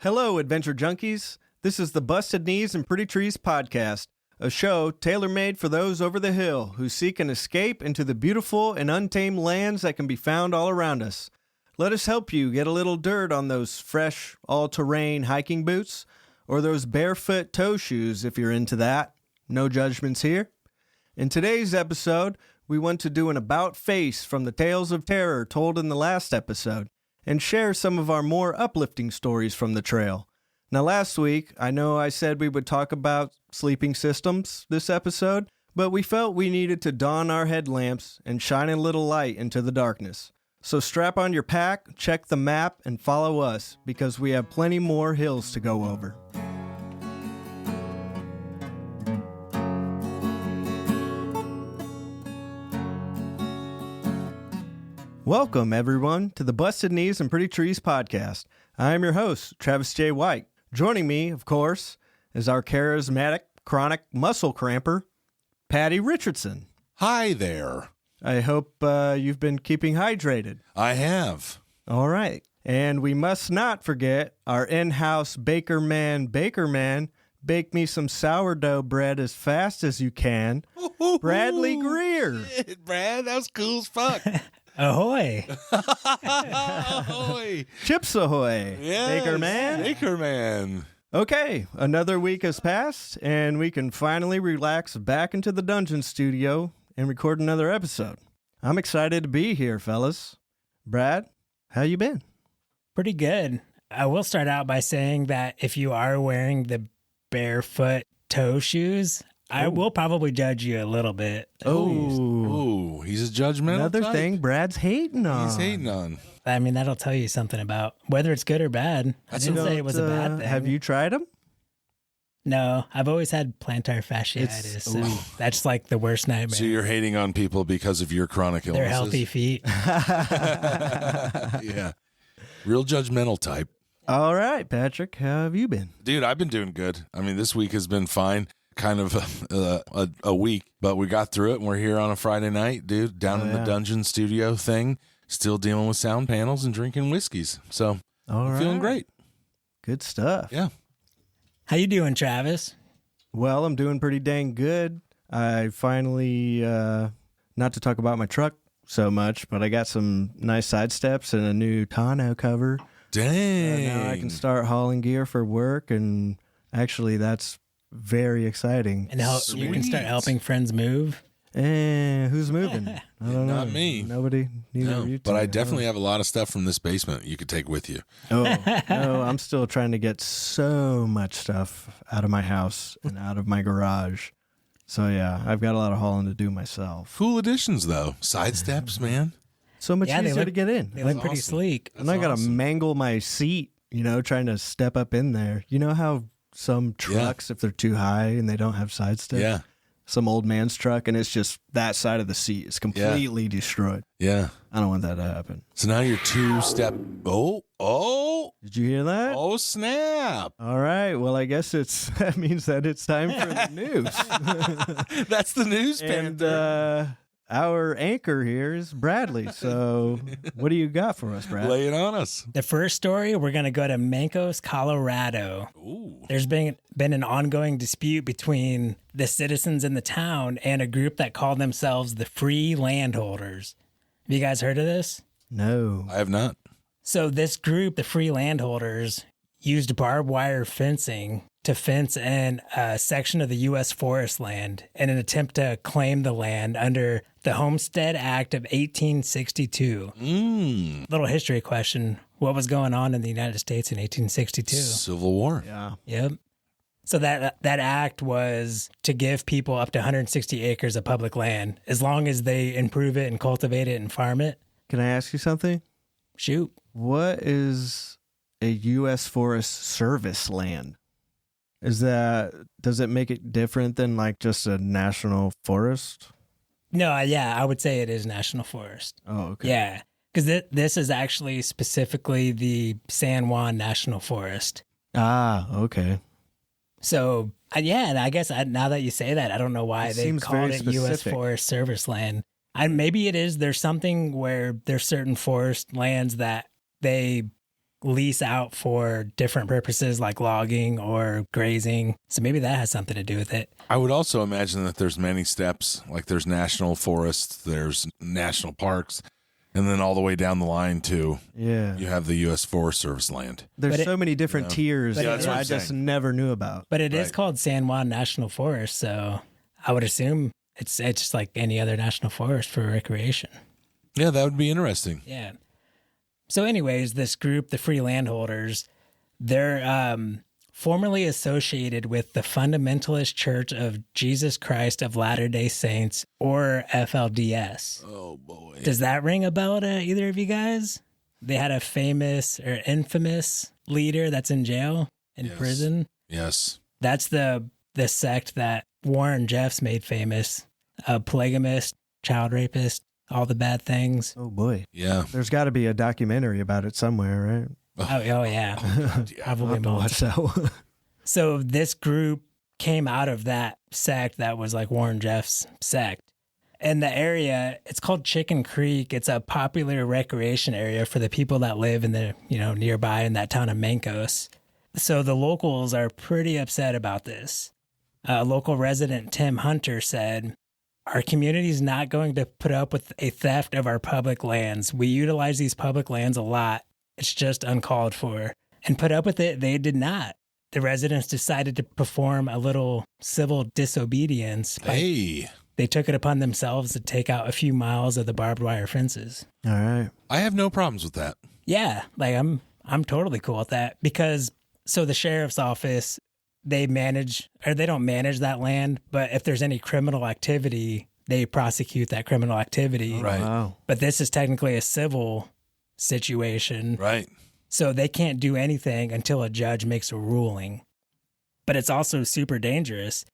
Hello, Adventure Junkies. This is the Busted Knees and Pretty Trees podcast, a show tailor-made for those over the hill who seek an escape into the beautiful and untamed lands that can be found all around us. Let us help you get a little dirt on those fresh, all-terrain hiking boots or those barefoot toe shoes if you're into that. No judgments here. In today's episode, we want to do an about-face from the tales of terror told in the last episode, and share some of our more uplifting stories from the trail. Now, last week, I know I said we would talk about sleeping systems this episode, but we felt we needed to don our headlamps and shine a little light into the darkness. So strap on your pack, check the map, and follow us, because we have plenty more hills to go over. Welcome, everyone, to the Busted Knees and Pretty Trees podcast. I am your host, Travis J. White. Joining me, of course, is our charismatic, chronic muscle cramper, Patty Richardson. Hi there. I hope you've been keeping hydrated. I have. All right. And we must not forget our in-house baker man, bake me some sourdough bread as fast as you can, Bradley Greer. Shit, Brad, that was cool as fuck. Ahoy! Ahoy! Chips ahoy, Yes, Baker Man. Baker Man. Okay, another week has passed, and we can finally relax back into the dungeon studio and record another episode. I'm excited to be here, fellas. Brad, how you been? Pretty good. I will start out by saying that if you are wearing the barefoot toe shoes, I will probably judge you a little bit. Oh, he's a judgmental Another type. thing Brad's hating on. He's hating on. I mean, that'll tell you something about whether it's good or bad. I didn't say it was a bad thing. Have you tried them? No, I've always had plantar fasciitis. So that's like the worst nightmare. So you're hating on people because of your chronic illnesses? They're healthy feet. Yeah. Real judgmental type. All right, Patrick, how have you been? Dude, I've been doing good. I mean, this week has been fine. Kind of a week, but we got through it, and we're here on a Friday night, dude, down in the dungeon studio thing, still dealing with sound panels and drinking whiskeys. So I'm feeling great. Good stuff. Yeah. How you doing, Travis? Well, I'm doing pretty dang good. I finally, not to talk about my truck so much, but I got some nice side steps and a new tonneau cover. Dang. Now I can start hauling gear for work, and actually that's very exciting. And you can start helping friends move. Who's moving? I don't know. Not me. Nobody. Neither of you two. But I definitely have a lot of stuff from this basement you could take with you. Oh, no, I'm still trying to get so much stuff out of my house and out of my garage. So yeah, I've got a lot of hauling to do myself. Cool additions, though. Side steps, man. So much Yeah, easier to get in. They look pretty awesome. sleek. And I got to mangle my seat, trying to step up in there. You know how some trucks, if they're too high and they don't have side steps? Yeah. Some old man's truck, and it's just that side of the seat is completely destroyed. Yeah. I don't want that to happen. So now you're two-step. Oh, Did you hear that? oh, snap. All right. Well, I guess that means that it's time for the news. That's the news, And Panther. our anchor here is Bradley. So what do you got for us, Brad? Lay it on us. The first story, we're going to go to Mancos, Colorado. Ooh. There's been an ongoing dispute between the citizens in the town and a group that called themselves the Free Landholders. Have you guys heard of this? No. I have not. So this group, the Free Landholders, used barbed wire fencing to fence in a section of the U.S. forest land in an attempt to claim the land under the Homestead Act of 1862. Little history question. What was going on in the United States in 1862? Civil War. Yeah. Yep. So that act was to give people up to 160 acres of public land as long as they improve it and cultivate it and farm it. Can I ask you something? Shoot. What is a U.S. Forest Service land? Does it make it different than like just a national forest? No, yeah, I would say it is national forest. Oh, okay. Yeah, because this is actually specifically the San Juan National Forest. Ah, okay. So, yeah, and I guess now that you say that, I don't know why they called it U.S. specific. Forest Service land. Maybe it is. There's something where there's certain forest lands that they lease out for different purposes like logging or grazing. So maybe that has something to do with it. I would also imagine that there's many steps, like there's national forests, there's national parks, and then all the way down the line to you have the U.S. Forest Service land. There's so many different tiers that's that what I I'm just saying. never knew about. But it is called San Juan National Forest, so I would assume it's just like any other national forest for recreation. Yeah, that would be interesting. Yeah. So anyways, this group, the free landholders, they're formerly associated with the Fundamentalist Church of Jesus Christ of Latter-day Saints, or FLDS. Oh, boy. Does that ring a bell to either of you guys? They had a famous or infamous leader that's in jail, in prison. Yes. That's the sect that Warren Jeffs made famous. A polygamist, child rapist, all the bad things. Oh, boy. Yeah. There's got to be a documentary about it somewhere, right? Oh yeah. Probably I'll have to watch that one. So this group came out of that sect that was like Warren Jeffs' sect. And the area, it's called Chicken Creek. It's a popular recreation area for the people that live in the, nearby in that town of Mancos. So the locals are pretty upset about this. Local resident Tim Hunter said, "Our community is not going to put up with a theft of our public lands. We utilize these public lands a lot. It's just uncalled for." And put up with it, they did not. The residents decided to perform a little civil disobedience. Hey. They took it upon themselves to take out a few miles of the barbed wire fences. All right. I have no problems with that. Yeah, like I'm totally cool with that because so the sheriff's office, they don't manage that land, but if there's any criminal activity, they prosecute that criminal activity. Right. Wow. But this is technically a civil situation. Right. So they can't do anything until a judge makes a ruling. But it's also super dangerous.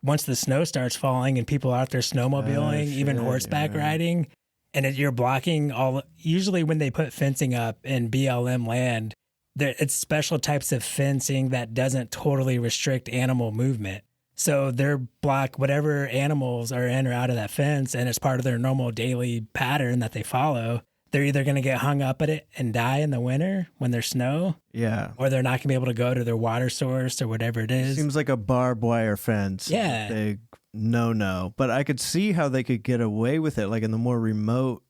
Once the snow starts falling and people are out there snowmobiling, even horseback riding, and you're blocking usually when they put fencing up in BLM land, it's special types of fencing that doesn't totally restrict animal movement. So they're block whatever animals are in or out of that fence, and it's part of their normal daily pattern that they follow. They're either going to get hung up at it and die in the winter when there's snow, or they're not going to be able to go to their water source or whatever it is. Seems like a barbed wire fence. Yeah. Big no. But I could see how they could get away with it, like in the more remote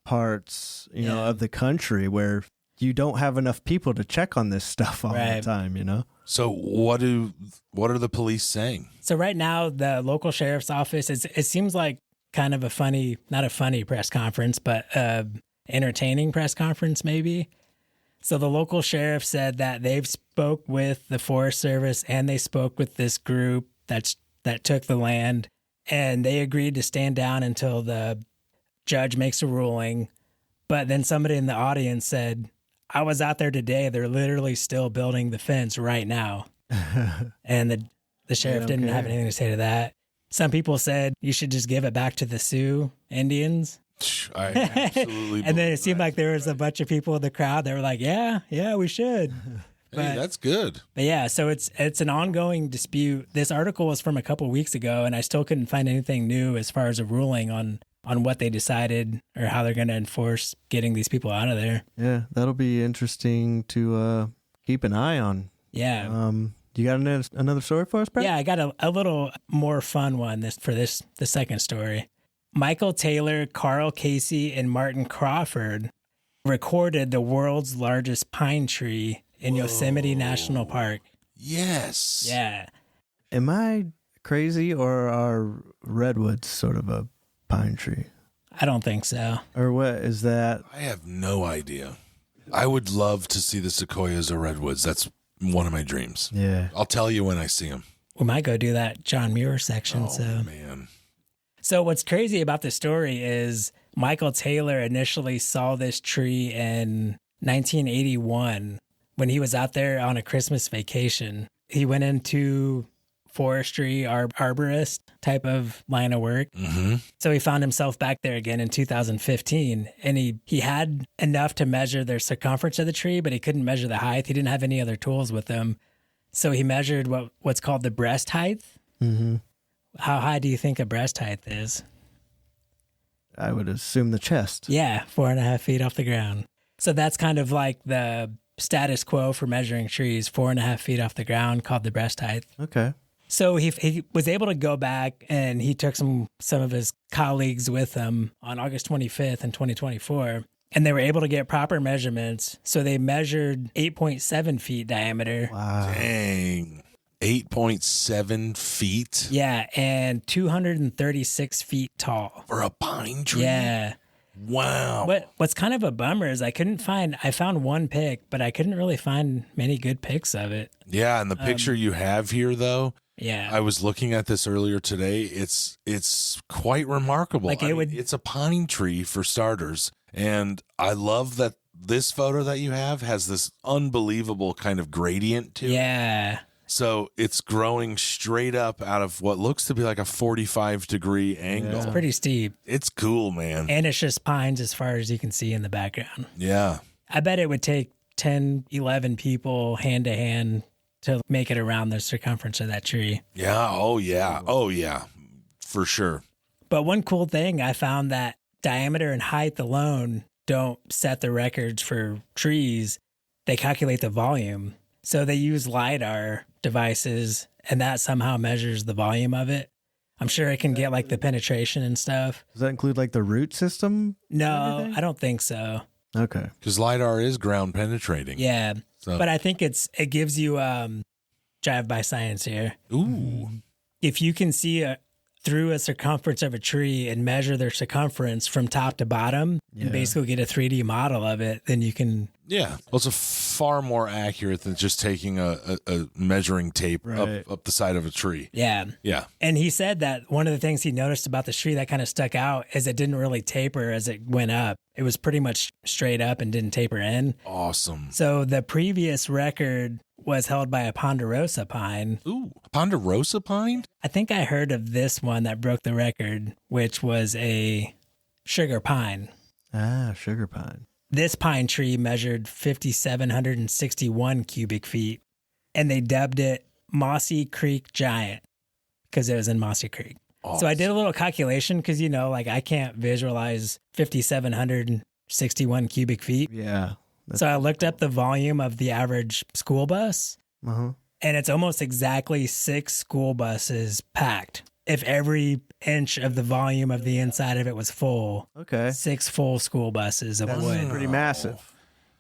parts, of the country where you don't have enough people to check on this stuff all the time, So what are the police saying? So right now, the local sheriff's office, it seems like kind of not a funny press conference, but entertaining press conference maybe. So the local sheriff said that they've spoke with the Forest Service and they spoke with this group that took the land, and they agreed to stand down until the judge makes a ruling. But then somebody in the audience said, "I was out there today. They're literally still building the fence right now." And the sheriff didn't have anything to say to that. Some people said you should just give it back to the Sioux Indians. I absolutely And then it seemed like there was a bunch of people in the crowd that were like, yeah, we should. Hey, that's good. But yeah, so it's an ongoing dispute. This article was from a couple of weeks ago, and I still couldn't find anything new as far as a ruling on what they decided or how they're going to enforce getting these people out of there. Yeah, that'll be interesting to keep an eye on. Yeah. You got another story for us, Brett? Yeah, I got a little more fun one the second story. Michael Taylor, Carl Casey, and Martin Crawford recorded the world's largest pine tree in Yosemite National Park. Yes. Yeah. Am I crazy, or are redwoods sort of a pine tree? I don't think so. Or what is that? I have no idea. I would love to see the sequoias or redwoods. That's one of my dreams. Yeah. I'll tell you when I see them. We might go do that John Muir section. Oh, man. So what's crazy about the story is Michael Taylor initially saw this tree in 1981 when he was out there on a Christmas vacation. He went into forestry, arborist type of line of work. Mm-hmm. So he found himself back there again in 2015, and he had enough to measure the circumference of the tree, but he couldn't measure the height. He didn't have any other tools with him. So he measured what's called the breast height. Mm-hmm. How high do you think a breast height is? I would assume the chest. Yeah, 4.5 feet off the ground. So that's kind of like the status quo for measuring trees, 4.5 feet off the ground, called the breast height. Okay. So he was able to go back, and he took some of his colleagues with him on August 25th in 2024, and they were able to get proper measurements. So they measured 8.7 feet diameter. Wow. Dang. 8.7 feet? Yeah, and 236 feet tall. For a pine tree? Yeah. Wow. What's kind of a bummer is I found one pic, but I couldn't really find many good pics of it. Yeah, and the picture you have here, though, Yeah. I was looking at this earlier today. It's quite remarkable. Like it's a pine tree for starters, and I love that this photo that you have has this unbelievable kind of gradient to it. Yeah. So it's growing straight up out of what looks to be like a 45-degree angle. It's pretty steep. It's cool, man. And it's just pines as far as you can see in the background. Yeah. I bet it would take 10, 11 people hand to hand to make it around the circumference of that tree. Yeah. Oh, yeah. Oh, yeah. For sure. But one cool thing, I found that diameter and height alone don't set the records for trees. They calculate the volume. So they use LiDAR devices, and that somehow measures the volume of it. I'm sure it can get like the penetration and stuff. Does that include like the root system? No, I don't think so. Okay. Because LiDAR is ground penetrating. Yeah. So. But I think it gives you drive-by science here. Ooh. If you can see through a circumference of a tree and measure their circumference from top to bottom and basically get a 3D model of it, then you can... Yeah. Well, it's far more accurate than just taking a measuring tape up the side of a tree. Yeah. Yeah. And he said that one of the things he noticed about the tree that kind of stuck out is it didn't really taper as it went up. It was pretty much straight up and didn't taper in. Awesome. So the previous record was held by a ponderosa pine. Ooh, ponderosa pine? I think I heard of this one that broke the record, which was a sugar pine. Ah, sugar pine. This pine tree measured 5,761 cubic feet, and they dubbed it Mossy Creek Giant because it was in Mossy Creek. Awesome. So I did a little calculation because, I can't visualize 5,761 cubic feet. Yeah. So I looked up the volume of the average school bus, Uh-huh. and it's almost exactly 6 school buses packed. If every inch of the volume of the inside of it was full, Okay. 6 full school buses of That's wood. pretty massive.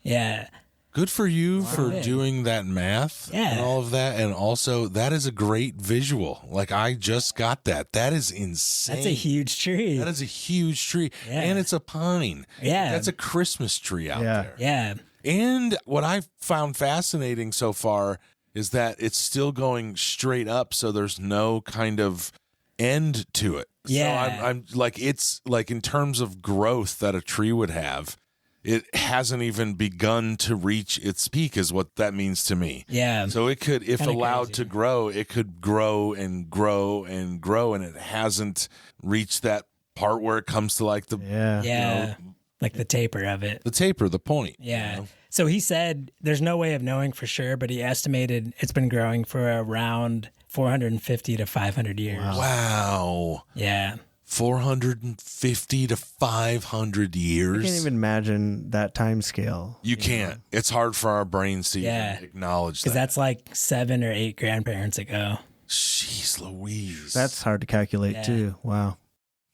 Yeah. Good for you for doing that math and all of that. And also, that is a great visual. Like, I just got that. That is insane. That's a huge tree. That is a huge tree. Yeah. And it's a pine. Yeah. That's a Christmas tree out there. Yeah. And what I've found fascinating so far is that it's still going straight up. So there's no kind of end to it. Yeah. So I'm like, it's like in terms of growth that a tree would have, it hasn't even begun to reach its peak is what that means to me. Yeah. So it could, if Kinda allowed crazy. to grow, it could grow and grow and grow. And it hasn't reached that part where it comes to like the, Yeah. Yeah. Like the taper of it. the taper, the point. Yeah. So he said there's no way of knowing for sure, but he estimated it's been growing for around 450 to 500 years. Wow. Yeah. 450 to 500 years. I can't even imagine that time scale. You can't. It's hard for our brains to Yeah. even acknowledge Because that. that's like 7 or 8 grandparents ago. Jeez Louise. That's hard to calculate Yeah. too. Wow.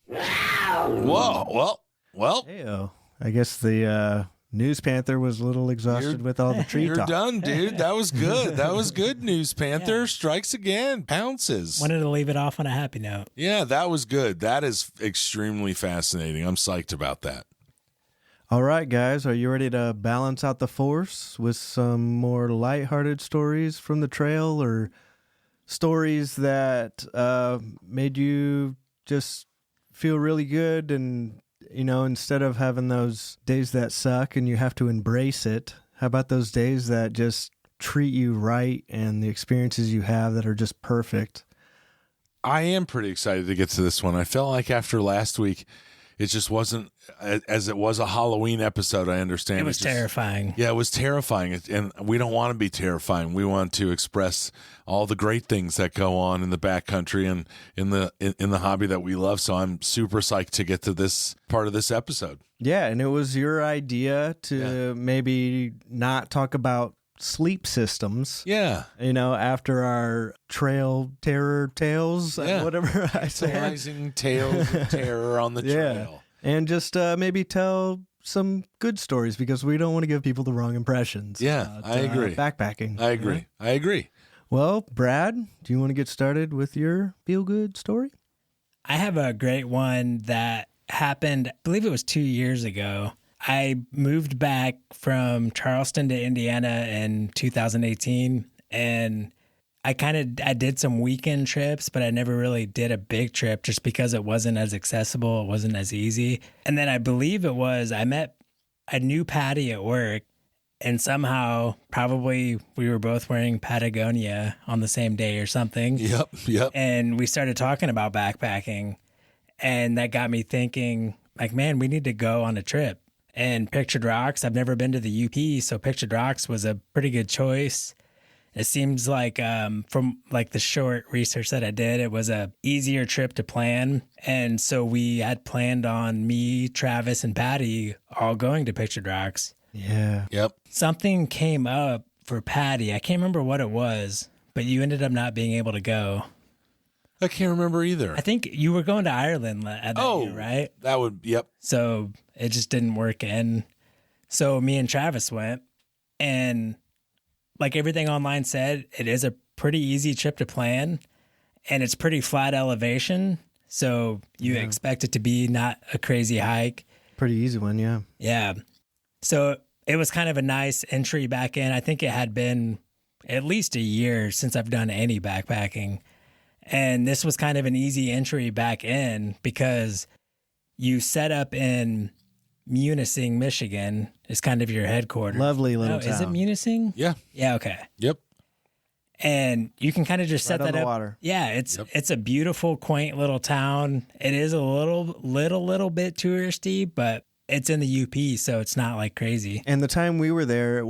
Whoa. Well, Heyo. I guess the News Panther was a little exhausted with all the tree you're talk. done, dude. That was good. That was good, News Panther. Strikes again. Pounces. Wanted to leave it off on a happy note. Yeah, that was good. That is extremely fascinating. I'm psyched about that. All right, guys, are you ready to balance out the force with some more lighthearted stories from the trail or stories that made you just feel really good and, instead of having those days that suck and you have to embrace it, how about those days that just treat you right and the experiences you have that are just perfect? I am pretty excited to get to this one. I felt like after last week, it just wasn't as it was a Halloween episode. I understand It was terrifying. Yeah, it was terrifying, and we don't want to be terrifying. We want to express all the great things that go on in the backcountry and in the hobby that we love. So I'm super psyched to get to this part of this episode. Yeah, and it was your idea to maybe not talk about sleep systems. Yeah. After our trail terror tales, whatever I said. Rising tales of terror on the trail. And just maybe tell some good stories because we don't want to give people the wrong impressions. Yeah, I agree. Backpacking. I agree. I agree. Well, Brad, do you want to get started with your feel-good story? I have a great one that happened, I believe it was 2 years ago. I moved back from Charleston to Indiana in 2018, and I did some weekend trips, but I never really did a big trip just because it wasn't as accessible. It wasn't as easy. And then I believe I knew Patty at work, and somehow probably we were both wearing Patagonia on the same day or something. Yep. And we started talking about backpacking, and that got me thinking, like, man, we need to go on a trip. And Pictured Rocks, I've never been to the UP, so Pictured Rocks was a pretty good choice. It seems like from like the short research that I did, it was a easier trip to plan. And so we had planned on me, Travis, and Patty all going to Pictured Rocks. Yeah. Yep. Something came up for Patty. I can't remember what it was, but you ended up not being able to go. I can't remember either. I think you were going to Ireland at that year, right? That would, yep. So it just didn't work in. So me and Travis went, and like everything online said, it is a pretty easy trip to plan, and it's pretty flat elevation. So you expect it to be not a crazy hike. Pretty easy one, yeah. Yeah. So it was kind of a nice entry back in. I think it had been at least a year since I've done any backpacking. And this was kind of an easy entry back in because you set up in Munising, Michigan is kind of your headquarters. Lovely little town. Is it Munising? Yeah. Yeah, okay. Yep. And you can kind of just set Right on that the up. water. Yeah, it's a beautiful, quaint little town. It is a little bit touristy, but it's in the UP, so it's not like crazy. And the time we were there, it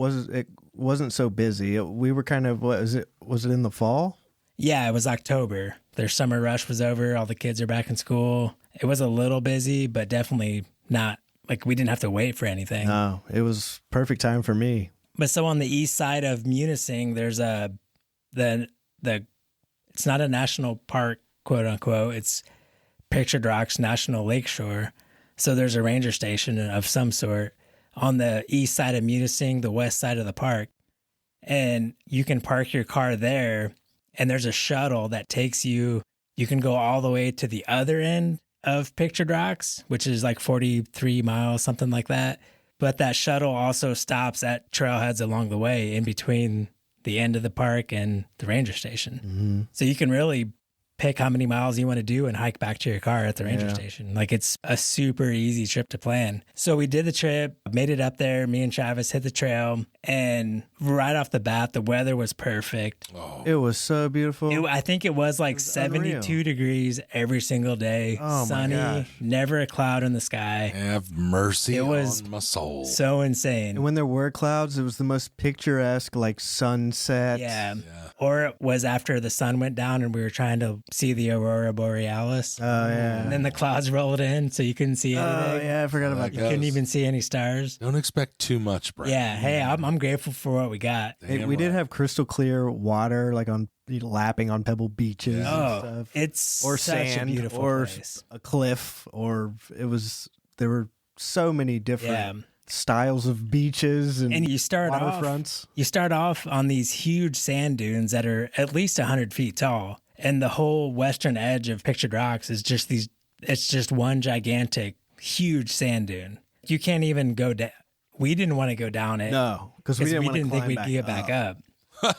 wasn't so busy. We were kind of, was it in the fall? Yeah, it was October. Their summer rush was over. All the kids are back in school. It was a little busy, but definitely not like we didn't have to wait for anything. No, it was perfect time for me. But so on the east side of Munising, there's it's not a national park, quote unquote. It's Pictured Rocks National Lakeshore. So there's a ranger station of some sort on the east side of Munising, the west side of the park. And you can park your car there. And there's a shuttle that takes you can go all the way to the other end of Pictured Rocks, which is like 43 miles, something like that. But that shuttle also stops at trailheads along the way in between the end of the park and the ranger station. Mm-hmm. So you can really pick how many miles you want to do and hike back to your car at the ranger station. Like it's a super easy trip to plan. So we did the trip, made it up there. Me and Travis hit the trail, and right off the bat, the weather was perfect. Oh. It was so beautiful. I think it was like 72 unreal. degrees every single day. Oh, my sunny, gosh. never a cloud in the sky. Have mercy It was on my soul. So insane. And when there were clouds, it was the most picturesque, like sunset. Yeah. Or it was after the sun went down and we were trying to see the aurora borealis. Oh, yeah. And then the clouds rolled in, so you couldn't see anything. Oh, yeah, I forgot about You that. couldn't even see any stars. Don't expect too much, Brad. Yeah. Hey, I'm grateful for what we got. Hey, we did have crystal clear water, like on lapping on pebble beaches and Oh, stuff. it's Or such sand, a beautiful or place. a cliff, there were so many different Yeah. styles of beaches and And you start off on these huge sand dunes that are at least 100 feet tall. And the whole western edge of Pictured Rocks is just it's just one gigantic, huge sand dune. You can't even go down. We didn't want to go down it. No, because we didn't, think we'd get back up.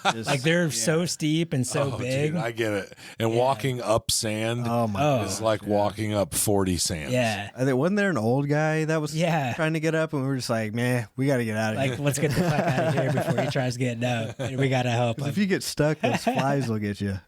Like they're so steep and so big. Dude, I get it. And walking up sand Oh my is like walking up 40 sands. Yeah. Wasn't there an old guy that was Yeah. trying to get up, and we were just like, man, we got to get out of Like, here. let's get the fuck out of here before he tries getting up. We got to help 'Cause him. if you get stuck, those flies will get you.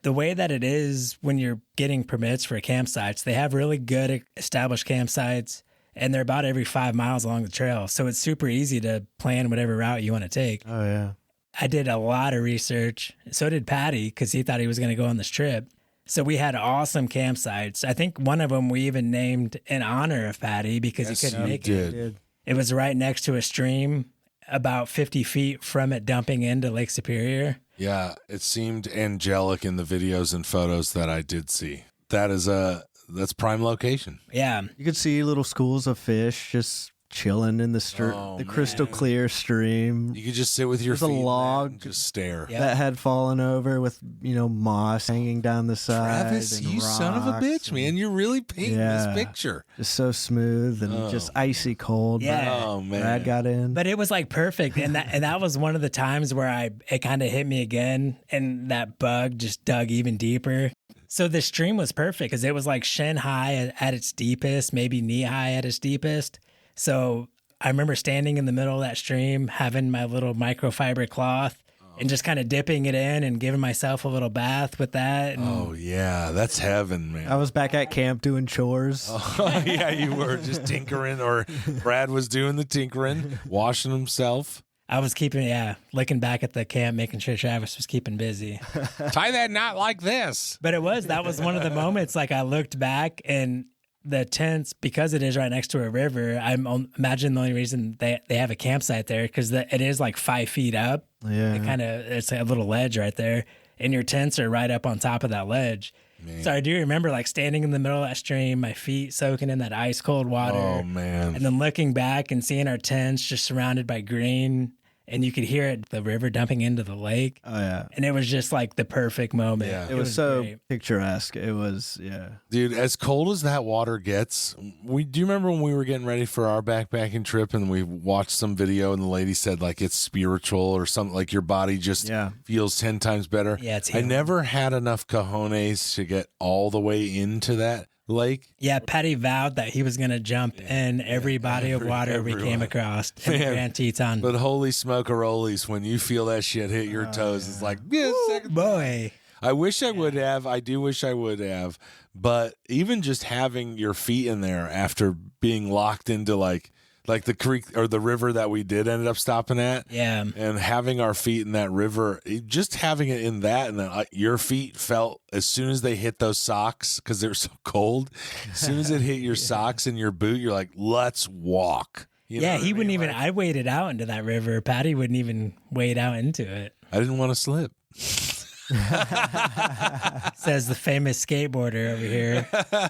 the way that it is when you're getting permits for campsites, they have really good established campsites, and they're about every 5 miles along the trail. So it's super easy to plan whatever route you want to take. Oh, yeah. I did a lot of research. So did Patty, because he thought he was going to go on this trip. So we had awesome campsites. I think one of them we even named in honor of Patty because he couldn't make it. It was right next to a stream, about 50 feet from it dumping into Lake Superior. Yeah, it seemed angelic in the videos and photos that I did see. That's prime location. Yeah. You could see little schools of fish just chilling in the crystal clear stream. You could just sit with your feet a log and just stare. Yep. That had fallen over with, moss hanging down the side. Travis, and you son of a bitch, man. You're really painting this picture. Just so smooth and just icy cold. Yeah. Oh, man. Brad got in. But it was like perfect. And that was one of the times where it kind of hit me again. And that bug just dug even deeper. So the stream was perfect because it was like shin high at its deepest, maybe knee high at its deepest. So I remember standing in the middle of that stream, having my little microfiber cloth and just kind of dipping it in and giving myself a little bath with that. And Oh, yeah. That's heaven, man. I was back at camp doing chores. Oh, yeah, you were just tinkering, or Brad was doing the tinkering, washing himself. I was looking back at the camp, making sure Travis was keeping busy. Tie that knot like this. But that was one of the moments, like I looked back and the tents, because it is right next to a river, I imagine the only reason they have a campsite there because it is like 5 feet up. Yeah. It's a little ledge right there, and your tents are right up on top of that ledge. Man. So I do remember like standing in the middle of that stream, my feet soaking in that ice cold water. Oh, man. And then looking back and seeing our tents just surrounded by green. And you could hear the river dumping into the lake. Oh, yeah. And it was just like the perfect moment. Yeah. It was so great. picturesque. It was, yeah. Dude, as cold as that water gets, do you remember when we were getting ready for our backpacking trip and we watched some video and the lady said like it's spiritual or something, like your body just feels 10 times better? Yeah, it's I healing. never had enough cojones to get all the way into that lake. Yeah, Patty vowed that he was going to jump in every body of water we came across in the Grand Teton. But holy smoke-a-rollies, when you feel that shit hit your toes, it's like, boy. I wish I would have. I do wish I would have. But even just having your feet in there after being locked into like the creek or the river that we did ended up stopping at. Yeah. And having our feet in that river, just having it in that, and then your feet felt as soon as they hit those socks, because they were so cold, as soon as it hit your socks and your boot, you're like, let's walk. You know what He I wouldn't mean? even, I waded out into that river. Patty wouldn't even wade out into it. I didn't want to slip. Says the famous skateboarder over here.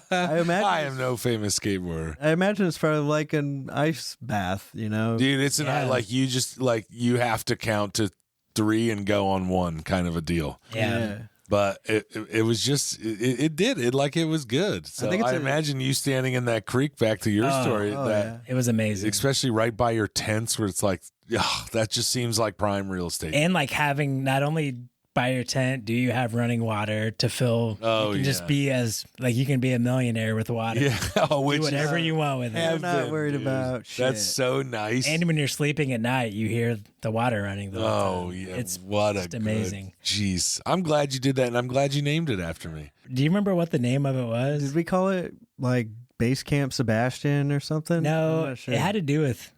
I am no famous skateboarder. I imagine it's probably like an ice bath, Dude, it's like you just like you have to count to 3 and go on 1 kind of a deal. Yeah. But it was just it was good. So I imagine you standing in that creek, back to your story, It was amazing. especially right by your tents where it's like, that just seems like prime real estate. And like having not only by your tent do you have running water to fill. You can just be you can be a millionaire with water. Yeah. Do whatever you want with it. I'm not worried about shit. That's so nice. And when you're sleeping at night, you hear the water running the whole time. Yeah. It's just amazing. Jeez. I'm glad you did that, and I'm glad you named it after me. Do you remember what the name of it was? Did we call it like Base Camp Sebastian or something? No, I'm not sure. it had to do with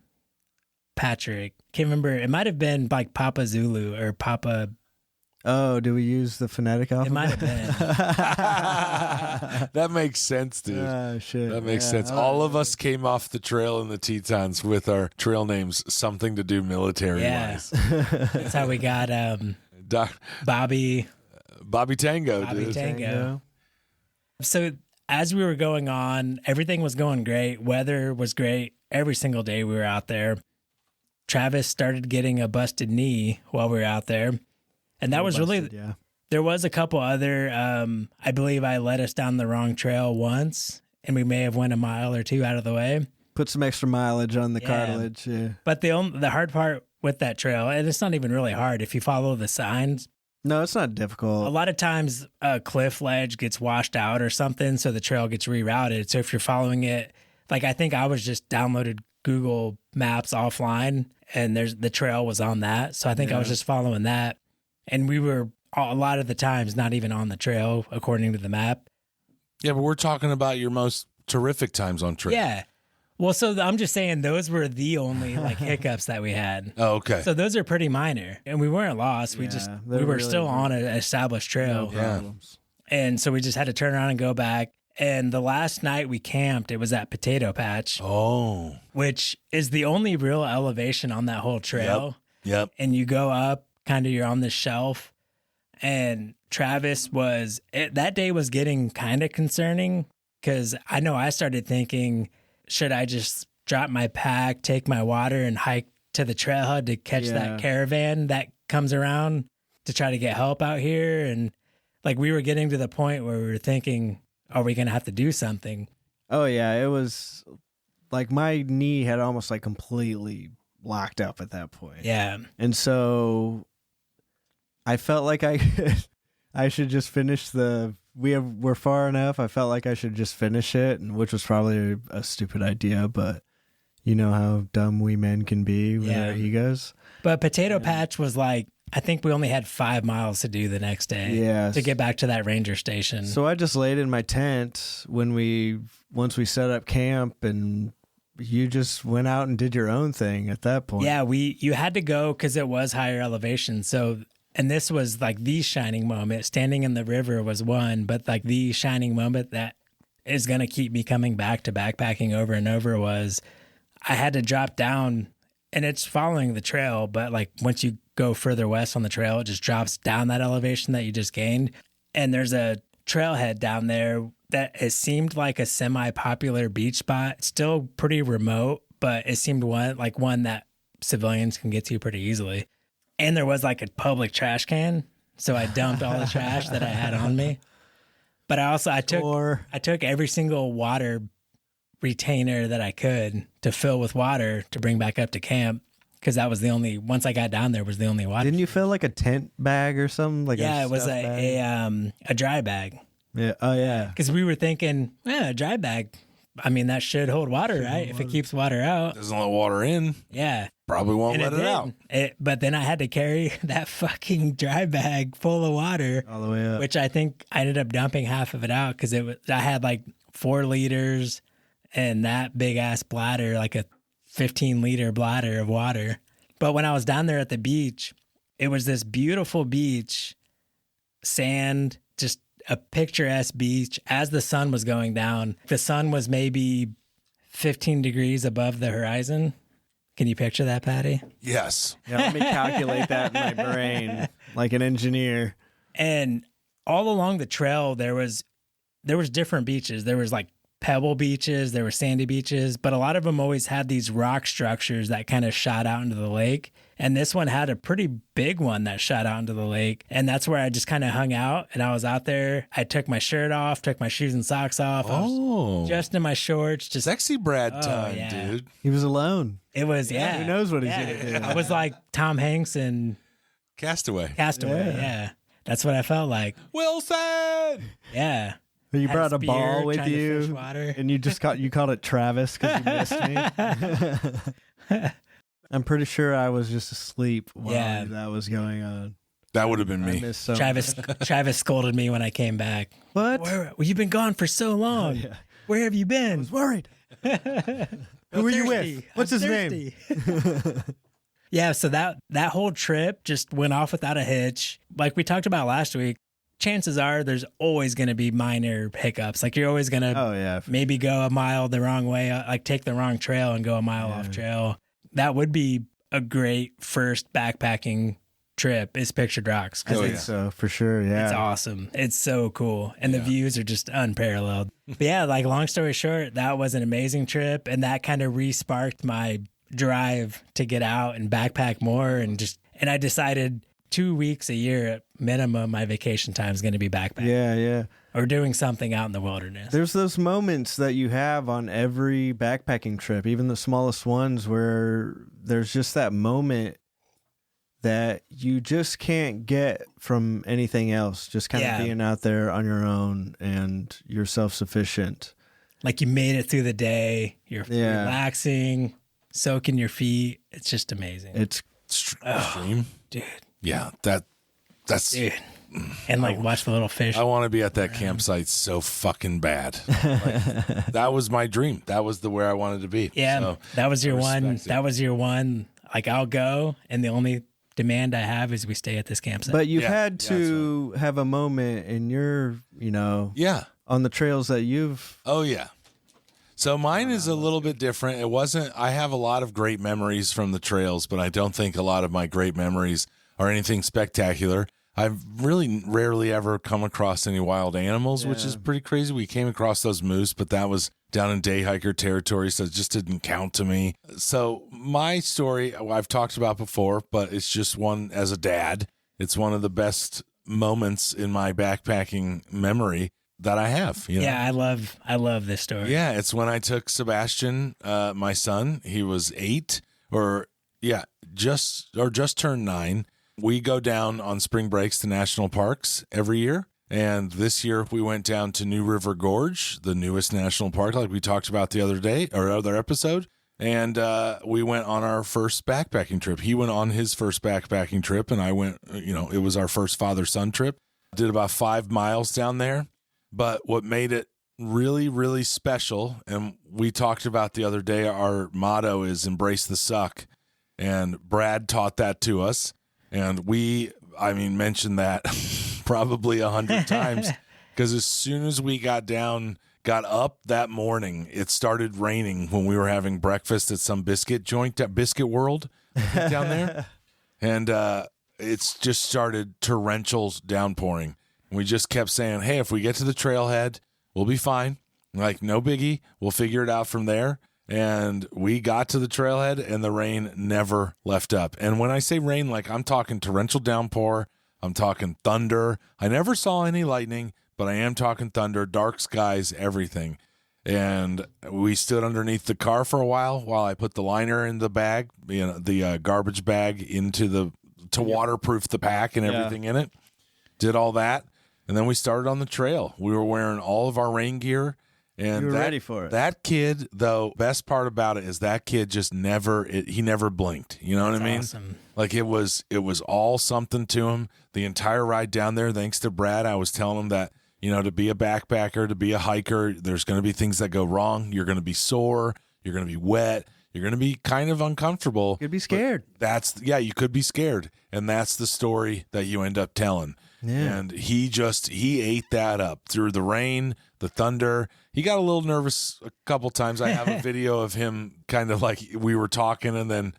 Patrick. Can't remember. It might have been like Papa Zulu or Papa. Oh, do we use the phonetic alphabet? It might have been. That makes sense, dude. Oh, shit. That makes sense. All of us came off the trail in the Tetons with our trail names, something to do military-wise. That's how we got Bobby Tango, dude. Tango. So as we were going on, everything was going great. Weather was great. Every single day we were out there. Travis started getting a busted knee while we were out there. And that was there was a couple other, I believe I led us down the wrong trail once, and we may have went a mile or 2 out of the way. Put some extra mileage on the cartilage. Yeah. But the hard part with that trail, and it's not even really hard if you follow the signs. No, it's not difficult. A lot of times a cliff ledge gets washed out or something, so the trail gets rerouted. So if you're following it, like I think I was just downloaded Google Maps offline, and the trail was on that. So I think I was just following that. And we were a lot of the times not even on the trail according to the map. Yeah, but we're talking about your most terrific times on trail. Yeah. Well, so I'm just saying those were the only like hiccups that we had. Oh, okay. So those are pretty minor, and we weren't lost. We were really still on an established trail. No problems. And so we just had to turn around and go back. And the last night we camped, it was at Potato Patch, which is the only real elevation on that whole trail. Yep. And you go up, kind of you're on this shelf. And Travis that day was getting kind of concerning because I know I started thinking, should I just drop my pack, take my water, and hike to the trailhead to catch that caravan that comes around to try to get help out here? And like we were getting to the point where we were thinking, are we going to have to do something? Oh, yeah. It was like my knee had almost like completely locked up at that point. Yeah. And so I felt like I should just finish we're far enough. I felt like I should just finish it, which was probably a stupid idea, but you know how dumb we men can be with our egos. But Potato Patch was like, I think we only had 5 miles to do the next day to get back to that ranger station. So I just laid in my tent once we set up camp, and you just went out and did your own thing at that point. Yeah, you had to go because it was higher elevation. So, and this was like the shining moment. Standing in the river was one, but like the shining moment that is going to keep me coming back to backpacking over and over was I had to drop down, and it's following the trail, but like once you go further west on the trail, it just drops down that elevation that you just gained. And there's a trailhead down there that it seemed like a semi-popular beach spot. It's still pretty remote, but it seemed one that civilians can get to pretty easily. And there was like a public trash can, so I dumped all the trash that I had on me. But I took every single water retainer that I could to fill with water to bring back up to camp, because that was once I got down there was the only water. Didn't you fill like a tent bag or something? It was a dry bag. Yeah. Oh yeah. Because we were thinking, a dry bag, I mean, that should hold water, right? If it keeps water out. Doesn't let water in. Yeah. Probably won't let it out. But then I had to carry that fucking dry bag full of water. All the way up. Which I think I ended up dumping half of it out because I had like 4 liters and that big ass bladder, like a 15-liter bladder of water. But when I was down there at the beach, it was this beautiful beach, sand, just a picturesque beach as the sun was going down. The sun was maybe 15 degrees above the horizon. Can you picture that, Patty? Yes. Yeah, let me calculate that in my brain like an engineer. And all along the trail, there was different beaches. There was like pebble beaches, there were sandy beaches, but a lot of them always had these rock structures that kind of shot out into the lake. And this one had a pretty big one that shot out into the lake. And that's where I just kind of hung out. And I was out there. I took my shirt off, took my shoes and socks off. I was just in my shorts. Just Sexy Brad time, dude. He was alone. It was, Who knows what he's going to do? I was like Tom Hanks in Castaway. Yeah. That's what I felt like. Wilson! Yeah. You Had brought a spear, ball with trying to you, fish water. and you called it Travis because you missed me. I'm pretty sure I was just asleep while that was going on. That would have been I me. missed so Travis scolded me when I came back. What? You've been gone for so long. Yeah. Where have you been? I was worried. Who are you with? What's his name? Yeah, so that whole trip just went off without a hitch. Like we talked about last week, chances are there's always going to be minor hiccups. Like you're always going to maybe go a mile the wrong way, like take the wrong trail and go a mile off trail. That would be a great first backpacking trip is Pictured Rocks. I think so, for sure, yeah. It's awesome. It's so cool. And the views are just unparalleled. But yeah, like long story short, that was an amazing trip. And that kind of re-sparked my drive to get out and backpack more. And I decided 2 weeks a year at minimum, my vacation time is going to be backpacking. Yeah. Or doing something out in the wilderness. There's those moments that you have on every backpacking trip, even the smallest ones, where there's just that moment that you just can't get from anything else. Just kind of being out there on your own and you're self-sufficient. Like you made it through the day. You're relaxing, soaking your feet. It's just amazing. Extreme. Dude. Yeah, that's Dude. And like watch the little fish. I want to be at that campsite so fucking bad. Like, that was my dream. That was where I wanted to be. Yeah, so, that was your one. it. That was your one. Like, I'll go, and the only demand I have is we stay at this campsite. But you've had to have a moment in your, on the trails that you've. Oh, yeah. So mine is a little bit different. It wasn't, I have a lot of great memories from the trails, but I don't think a lot of my great memories are anything spectacular. I've really rarely ever come across any wild animals, which is pretty crazy. We came across those moose, but that was down in day hiker territory, so it just didn't count to me. So my story, I've talked about before, but it's just one as a dad. It's one of the best moments in my backpacking memory that I have. Yeah, I love this story. Yeah, it's when I took Sebastian, my son. He was 8, just turned 9. We go down on spring breaks to national parks every year. And this year we went down to New River Gorge, the newest national park, like we talked about the other episode. And we went on our first backpacking trip. He went on his first backpacking trip, and I went, it was our first father-son trip. Did about 5 miles down there. But what made it really, really special, and we talked about the other day, our motto is embrace the suck. And Brad taught that to us. And mentioned that probably 100 times, because as soon as we got up that morning, it started raining when we were having breakfast at some biscuit joint at Biscuit World down there. And it's just started torrential downpouring. And we just kept saying, hey, if we get to the trailhead, we'll be fine. Like, no biggie. We'll figure it out from there. And we got to the trailhead, and the rain never left up. And when I say rain, like, I'm talking torrential downpour. I'm talking thunder. I never saw any lightning, but I am talking thunder, dark skies, everything. And we stood underneath the car for a while I put the liner in the bag, the garbage bag to waterproof the pack and everything in it. Did all that. And then we started on the trail. We were wearing all of our rain gear. And you were ready for it. That kid, though, best part about it is that kid just never blinked. You know what I mean? Awesome. Like, it was all something to him. The entire ride down there, thanks to Brad, I was telling him that, to be a backpacker, to be a hiker, there's going to be things that go wrong. You're going to be sore. You're going to be wet. You're going to be kind of uncomfortable. You could be scared. You could be scared. And that's the story that you end up telling. Yeah. And he ate that up through the rain, the thunder. He got a little nervous a couple times. I have a video of him kind of like we were talking, and then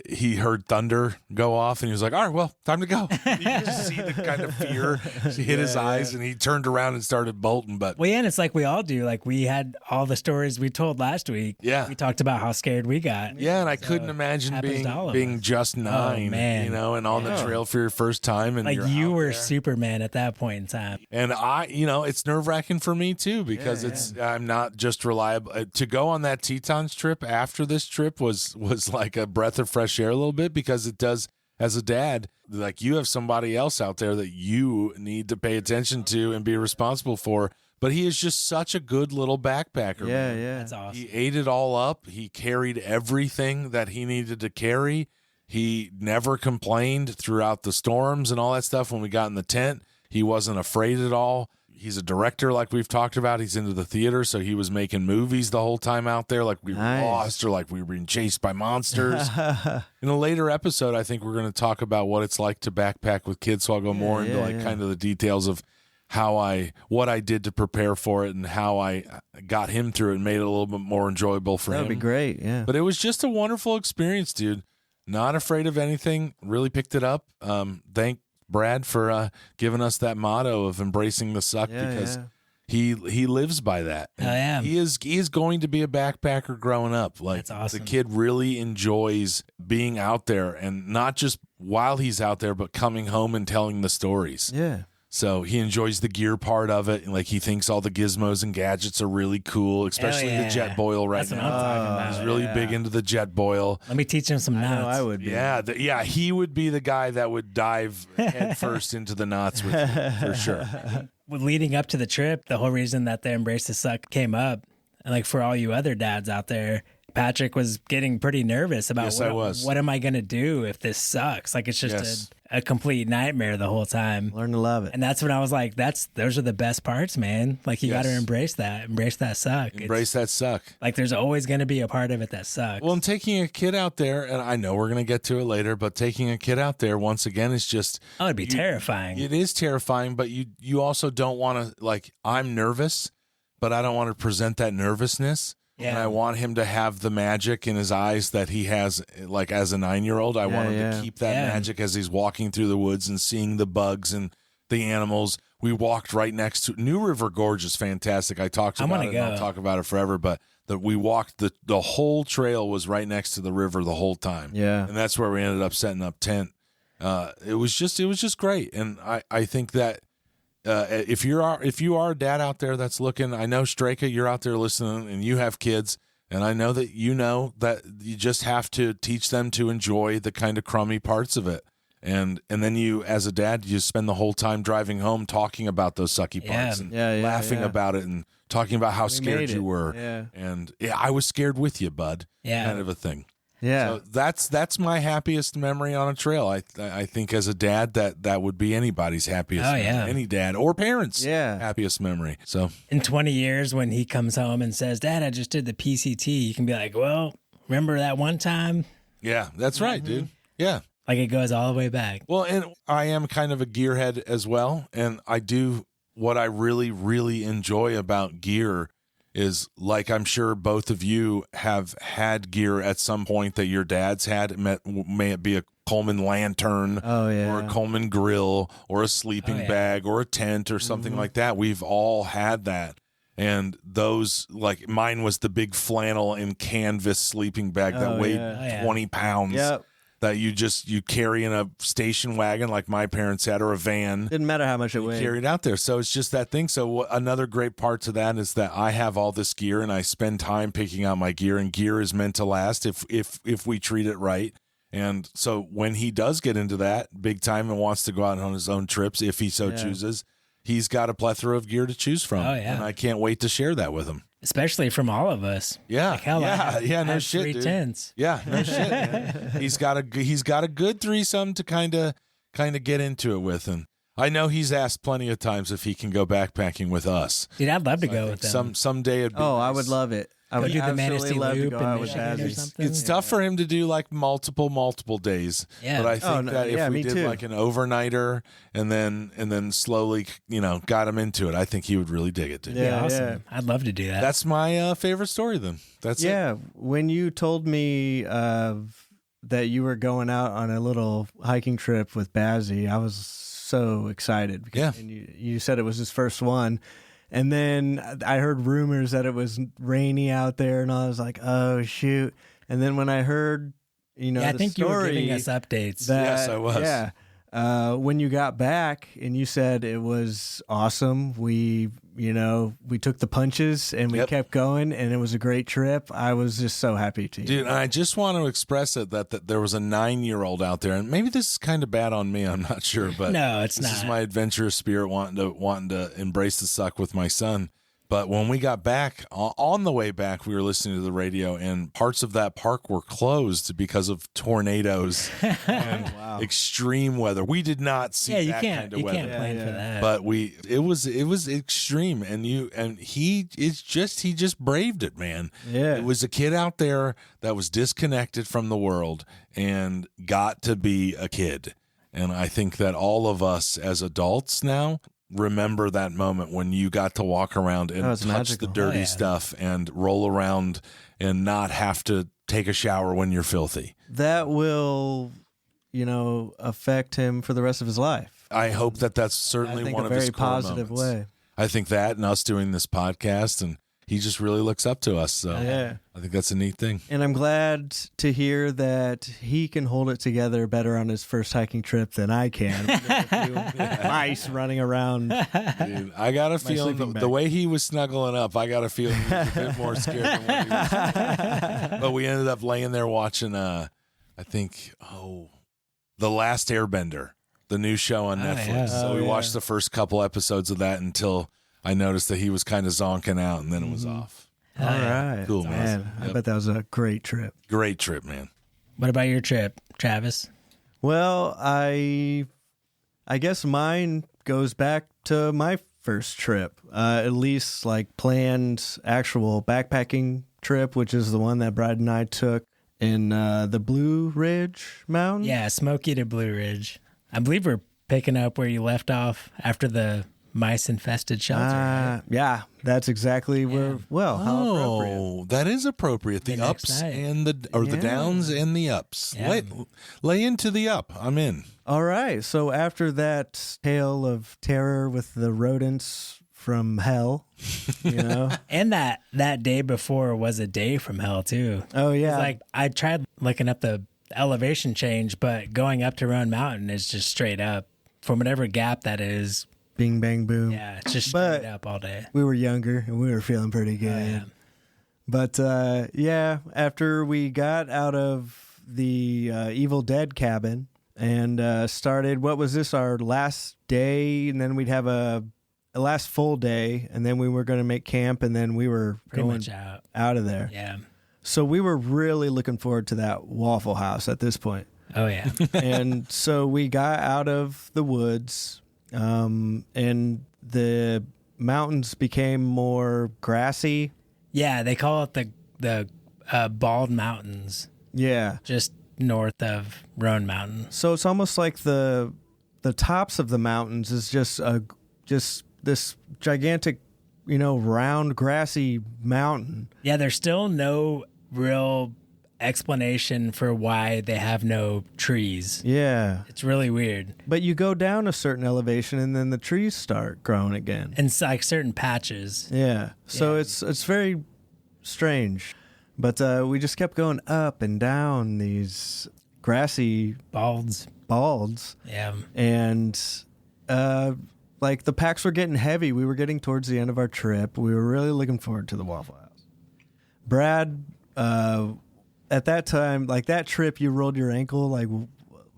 he heard thunder go off, and he was like, all right, well, time to go. You could just see the kind of fear hit his eyes, and he turned around and started bolting. But and it's like we all do. Like, we had all the stories we told last week. Yeah. We talked about how scared we got. Yeah, and I couldn't imagine being just 9, and on the trail for your first time. And like, you were Superman at that point in time. And it's nerve-wracking for me too, because I'm not just reliable. To go on that Tetons trip after this trip was like a breath of fresh air a little bit, because it does, as a dad, like, you have somebody else out there that you need to pay attention to and be responsible for. But he is just such a good little backpacker. Yeah, man. yeah. That's awesome. He ate it all up. He carried everything that he needed to carry. He never complained throughout the storms and all that stuff. When we got in the tent, he wasn't afraid at all. He's a director, like we've talked about. He's into the theater, so he was making movies the whole time out there, like we were lost or like we were being chased by monsters. In a later episode, I think we're going to talk about what it's like to backpack with kids, so I'll go more into kind of the details of what I did to prepare for it and how I got him through it and made it a little bit more enjoyable for him. That'd be great, yeah. But it was just a wonderful experience, dude. Not afraid of anything. Really picked it up. Thank Brad for giving us that motto of embracing the suck, because he lives by that. I am. He is going to be a backpacker growing up. Like, that's awesome. The kid really enjoys being out there, and not just while he's out there, but coming home and telling the stories. Yeah. So he enjoys the gear part of it. Like, he thinks all the gizmos and gadgets are really cool, especially the jet boil right That's now. what I'm talking about. He's really big into the jet boil. Let me teach him some knots. I would be. Yeah, he would be the guy that would dive head first into the knots with you, for sure. Leading up to the trip, the whole reason that the Embrace the Suck came up, and like for all you other dads out there, Patrick was getting pretty nervous about what am I going to do if this sucks? Like, it's just a complete nightmare the whole time. Learn to love it. And that's when I was like, those are the best parts, man. Like you got to Yes. embrace that suck. Embrace that suck. Like there's always going to be a part of it that sucks. Well, and taking a kid out there, and I know we're going to get to it later, but taking a kid out there once again is just it'd be terrifying. It is terrifying, but you also don't want to, like, I'm nervous, but I don't want to present that nervousness. Yeah. And I want him to have the magic in his eyes that he has, like, as a 9-year-old. I want him to keep that magic as he's walking through the woods and seeing the bugs and the animals. We walked right next to New River Gorge is fantastic. I talked about it, and I'll talk about it forever, but we walked the whole trail was right next to the river the whole time. Yeah. And that's where we ended up setting up tent. It was just great. And I think that if you are a dad out there that's looking, I know Straka, you're out there listening and you have kids, and I know that you just have to teach them to enjoy the kind of crummy parts of it. And then you, as a dad, you spend the whole time driving home talking about those sucky parts and laughing about it and talking about how scared you were. Yeah. And I was scared with you, bud. Yeah. Kind of a thing. Yeah. So that's my happiest memory on a trail. I think as a dad that would be anybody's happiest memory. Any dad or parents' happiest memory. So in 20 years when he comes home and says, "Dad, I just did the PCT," you can be like, "Well, remember that one time?" Yeah, that's right, dude. Yeah. Like it goes all the way back. Well, and I am kind of a gearhead as well, and I do what I really, really enjoy about gear is, like, I'm sure both of you have had gear at some point that your dads had. May it be a Coleman lantern or a Coleman grill or a sleeping bag or a tent or something like that. We've all had that. And those, like, mine was the big flannel and canvas sleeping bag that weighed 20 pounds. Yep. That you carry in a station wagon like my parents had, or a van. Didn't matter how much it weighed. Carry it out there. So it's just that thing. So another great part to that is that I have all this gear and I spend time picking out my gear, and gear is meant to last if we treat it right. And so when he does get into that big time and wants to go out on his own trips, if he so chooses, he's got a plethora of gear to choose from. Oh, yeah. And I can't wait to share that with him. Especially from all of us. Yeah. Like hell, No shit, 3 dude. tents. Yeah, no shit, man. He's got a good threesome to kind of get into it with, and I know he's asked plenty of times if he can go backpacking with us. Dude, I'd love to go with them. Someday it'd be nice. I would love it. I would do the absolutely Manistee love to Loop go in out with Michigan or Bazzies. something. It's tough for him to do like multiple days. Yeah. But I think no, that if yeah, we me did too. like an overnighter and then slowly, got him into it, I think he would really dig it, dude. That'd be Yeah, awesome. yeah. I'd love to do that. That's my favorite story then. That's it. Yeah, when you told me that you were going out on a little hiking trip with Bazzy, I was so excited. Yeah. And you said it was his first one. And then I heard rumors that it was rainy out there, and I was like, oh, shoot. And then when I heard, I the think you were story giving us updates. Yes, I was. Yeah. When you got back and you said it was awesome, we took the punches and we kept going, and it was a great trip. I was just so happy to. Dude, and I just want to express it that there was a 9-year-old out there, and maybe this is kind of bad on me. I'm not sure, but No, it's this not. is my adventurous spirit wanting to embrace the suck with my son. But when we got back, on the way back, we were listening to the radio, and parts of that park were closed because of tornadoes and extreme weather. We did not see that kind of you weather. can't plan for that. But it was extreme, and he just braved it, man. Yeah. It was a kid out there that was disconnected from the world and got to be a kid. And I think that all of us as adults now remember that moment when you got to walk around and touch magical. the dirty stuff and roll around and not have to take a shower when you're filthy. That will, affect him for the rest of his life. I hope that's certainly I think one a of his very core positive moments. way. I think that, and us doing this podcast, and he just really looks up to us. So Yeah. I think that's a neat thing. And I'm glad to hear that he can hold it together better on his first hiking trip than I can. Mice running around. Dude, I got a feeling sleeping the bag. way he was snuggling up, I got a feeling he was a bit more scared than what he was. But we ended up laying there watching, I think, The Last Airbender, the new show on Netflix. yeah. So we watched the first couple episodes of that until I noticed that he was kind of zonking out, and then it was off. All right. Cool, man. I bet that was a great trip. Great trip, man. What about your trip, Travis? Well, I guess mine goes back to my first trip, at least like planned actual backpacking trip, which is the one that Brad and I took in the Blue Ridge Mountain. Yeah, Smoky to Blue Ridge. I believe we're picking up where you left off after the mice-infested shelter. Right? Yeah, that's exactly where. Well, how appropriate. That is appropriate. The ups night. and the downs and the ups. Yeah. Lay into the up. I'm in. All right. So after that tale of terror with the rodents from hell, And that day before was a day from hell too. Oh yeah. Like I tried looking up the elevation change, but going up to Roan Mountain is just straight up from whatever gap that is. Bing bang boom. Yeah, it's just straight up all day. We were younger and we were feeling pretty good. Oh, yeah. But after we got out of the Evil Dead cabin and started, what was this, our last day? And then we'd have a last full day, and then we were going to make camp, and then we were Pretty going much out of there. Yeah. So we were really looking forward to that Waffle House at this point. Oh, yeah. And so we got out of the woods, and the mountains became more grassy. Yeah, they call it the Bald Mountains, Yeah. just north of Roan Mountain. So it's almost like the tops of the mountains is just this gigantic, round grassy mountain. Yeah, there's still no real explanation for why they have no trees. Yeah. It's really weird. But you go down a certain elevation and then the trees start growing again. And it's like certain patches. Yeah. So Yeah. it's very strange. But we just kept going up and down these grassy Balds. balds. Yeah. And like the packs were getting heavy. We were getting towards the end of our trip. We were really looking forward to the Waffle House. Brad, at that time, like that trip, you rolled your ankle like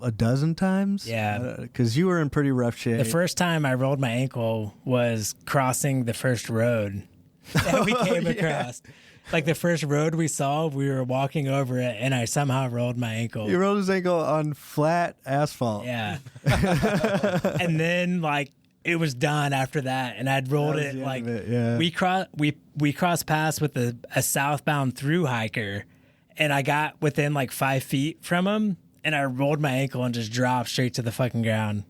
a dozen times. Yeah. Because you were in pretty rough shape. The first time I rolled my ankle was crossing the first road that we came across. Like the first road we saw, we were walking over it, and I somehow rolled my ankle. You rolled his ankle on flat asphalt. Yeah. And then like it was done after that, and I'd rolled That was it the like end of it, yeah. we crossed paths with a southbound through hiker, and I got within like 5 feet from him, and I rolled my ankle and just dropped straight to the fucking ground.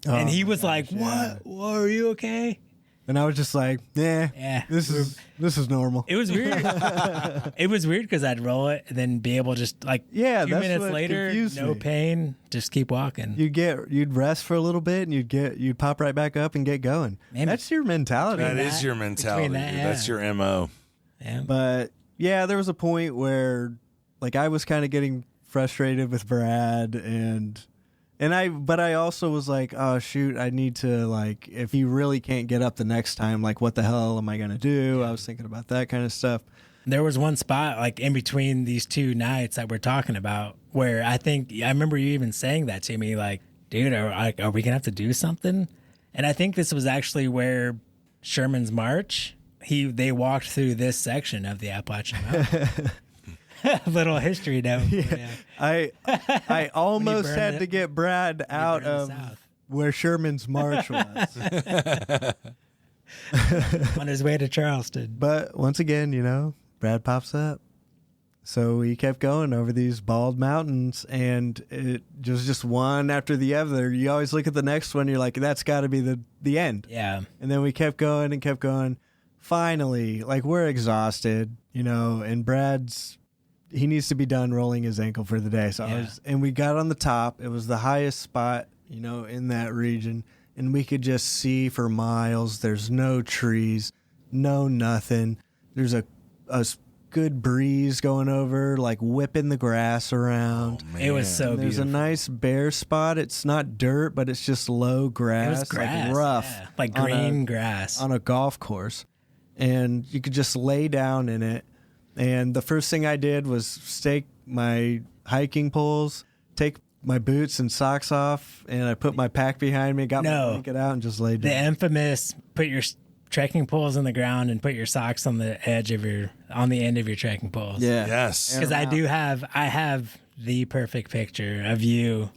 And he was like, "What? What? Are you okay?" And I was just like, Yeah. this is normal. It was weird. It was weird because I'd roll it and then be able to just like Yeah, a few that's minutes what later, confused no me. pain, just keep walking. You'd rest for a little bit and you'd pop right back up and get going. Man, That's your mentality. That that- is your mentality. between that, dude. That's yeah. your MO. Yeah. But yeah, there was a point where like I was kind of getting frustrated with Brad but I also was like, oh shoot, I need to like, if he really can't get up the next time, like what the hell am I going to do? I was thinking about that kind of stuff. There was one spot like in between these two nights that we're talking about where I remember you even saying that to me, like, dude, are we gonna have to do something? And I think this was actually where Sherman's March, they walked through this section of the Appalachian Mountain. Little history note. Yeah. I almost burned had it- to get Brad out burned the of South. where Sherman's March was. On his way to Charleston. But once again, Brad pops up. So we kept going over these bald mountains, and it was just one after the other. You always look at the next one, you're like, that's got to be the end. Yeah. And then we kept going and kept going. Finally, like we're exhausted, and he needs to be done rolling his ankle for the day. So and we got on the top. It was the highest spot, in that region, and we could just see for miles. There's no trees, no nothing. There's a good breeze going over, like whipping the grass around. Oh, It was man. so There's beautiful. a nice bare spot. It's not dirt, but it's just low grass, It was grass. like rough, yeah. Like on green grass. on a golf course, and you could just lay down in it. And the first thing I did was stake my hiking poles, take my boots and socks off, and I put my pack behind me, got my blanket out, and just laid The down. infamous put your trekking poles on the ground and put your socks on the end of your trekking poles. Yeah. Yes. Because I have the perfect picture of you.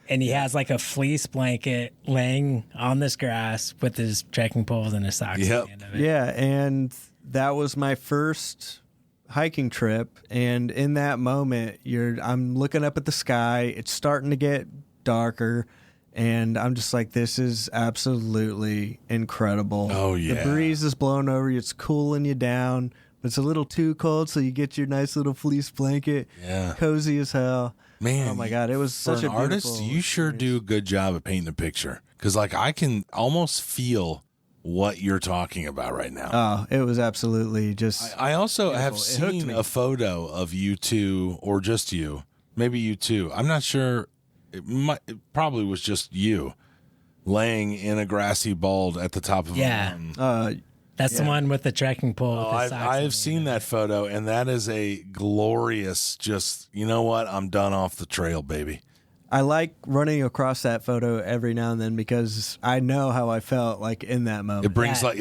And he has like a fleece blanket laying on this grass with his trekking poles and his socks at the end of it. Yeah, and that was my first hiking trip. And in that moment, I'm looking up at the sky. It's starting to get darker. And I'm just like, this is absolutely incredible. Oh, yeah. The breeze is blowing over you. It's cooling you down. But it's a little too cold, so you get your nice little fleece blanket. Yeah. Cozy as hell. Man. Oh, my God. It was For such an a artist, you sure do a good job at painting a picture. Because, like, I can almost feel what you're talking about right now. Oh, it was absolutely just... I also beautiful. have seen a photo of you two, or just you. Maybe you two. I'm not sure... It probably was just you laying in a grassy bald at the top of a mountain. That's the one with the trekking pole. Oh, I've seen that photo, and that is a glorious, just, you know what? I'm done off the trail, baby. I like running across that photo every now and then because I know how I felt like in that moment. It brings like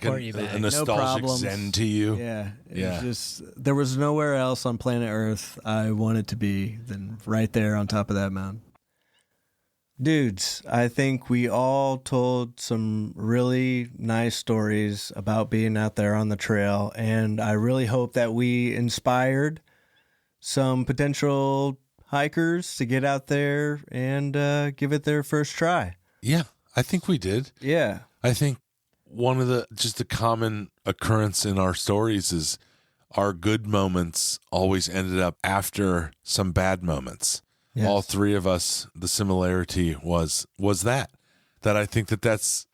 transport you a back. nostalgic No zen to you. Yeah. Yeah. There was nowhere else on planet Earth I wanted to be than right there on top of that mountain. Dudes, I think we all told some really nice stories about being out there on the trail, and I really hope that we inspired some potential hikers to get out there and give it their first try. Yeah, I think we did. Yeah. I think one of just a common occurrence in our stories is our good moments always ended up after some bad moments. Yes. All three of us, the similarity was that I think that's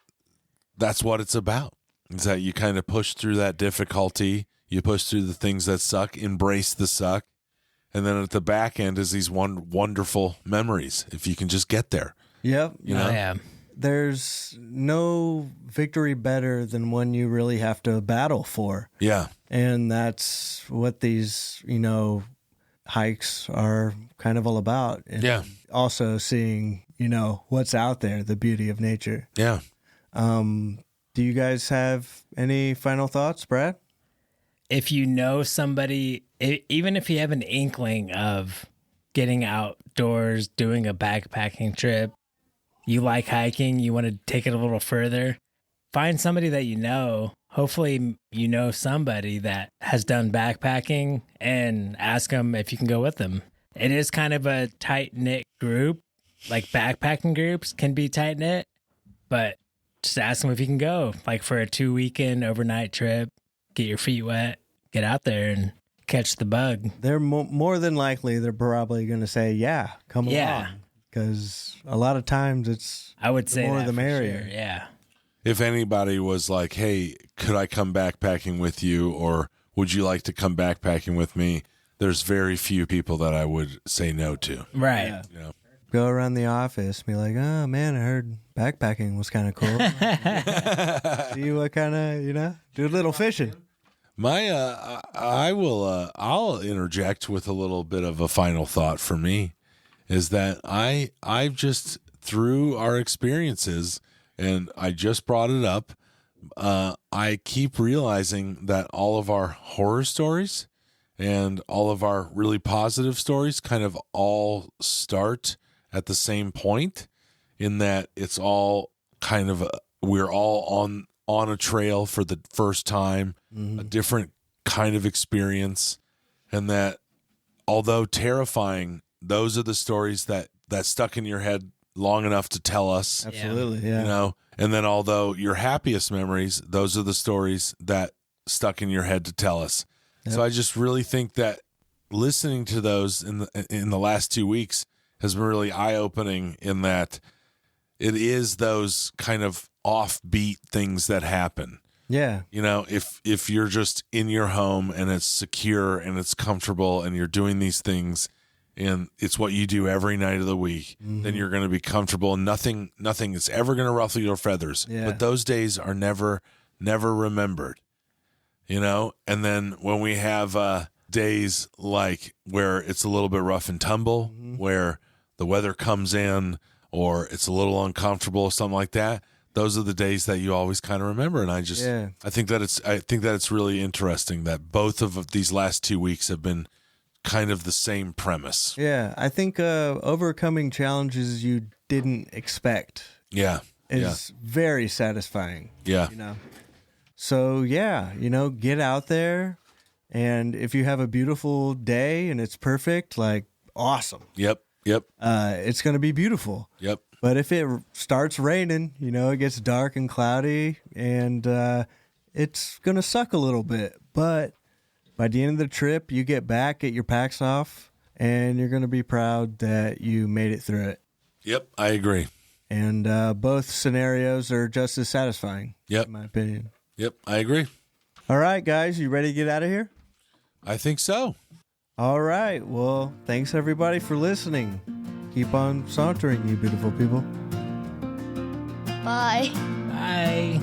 what it's about. Is that you kind of push through that difficulty, you push through the things that suck, embrace the suck, and then at the back end is these wonderful memories if you can just get there. Yep. You know? Yeah. There's no victory better than one you really have to battle for. Yeah. And that's what these, hikes are kind of all about. And Yeah. also seeing, what's out there, the beauty of nature. Yeah. Do you guys have any final thoughts, Brad? If you know somebody, even if you have an inkling of getting outdoors, doing a backpacking trip, you like hiking, you want to take it a little further, find somebody that you know. Hopefully you know somebody that has done backpacking and ask them if you can go with them. It is kind of a tight-knit group. Like backpacking groups can be tight-knit, but just ask them if you can go. Like for a 2-weekend overnight trip, get your feet wet, get out there and catch the bug. They're more than likely, they're probably going to say, yeah, come along. Because a lot of times I would say the more that the for merrier. sure, yeah. If anybody was like, hey, could I come backpacking with you, or would you like to come backpacking with me? There's very few people that I would say no to. Right. Yeah. You know? Go around the office, be like, oh man, I heard backpacking was kind of cool. See what kind of, do a little fishing. I'll interject with a little bit of a final thought for me, is that I've just, through our experiences, and I just brought it up, I keep realizing that all of our horror stories and all of our really positive stories kind of all start at the same point, in that it's all kind of we're all on a trail for the first time, a different kind of experience, and that although terrifying, those are the stories that stuck in your head long enough to tell us. Absolutely, yeah. And then although your happiest memories, those are the stories that stuck in your head to tell us. Yep. So I just really think that listening to those in the last 2 weeks has been really eye-opening, in that it is those kind of offbeat things that happen. Yeah. If you're just in your home and it's secure and it's comfortable and you're doing these things and it's what you do every night of the week, then you're going to be comfortable, and nothing is ever going to ruffle your feathers. Yeah. But those days are never remembered, and then when we have days like where it's a little bit rough and tumble, where the weather comes in or it's a little uncomfortable, something like that, those are the days that you always kind of remember. And I think that it's really interesting that both of these last 2 weeks have been kind of the same premise. Yeah, I think overcoming challenges you didn't expect Yeah. is very satisfying. Yeah. You know? So, yeah, get out there. And if you have a beautiful day and it's perfect, like, awesome. Yep. It's going to be beautiful. Yep. But if it starts raining, it gets dark and cloudy, and it's going to suck a little bit. But by the end of the trip, you get back, get your packs off, and you're going to be proud that you made it through it. Yep, I agree. And both scenarios are just as satisfying, Yep. in my opinion. Yep, I agree. All right, guys, you ready to get out of here? I think so. All right. Well, thanks, everybody, for listening. Keep on sauntering, you beautiful people. Bye. Bye.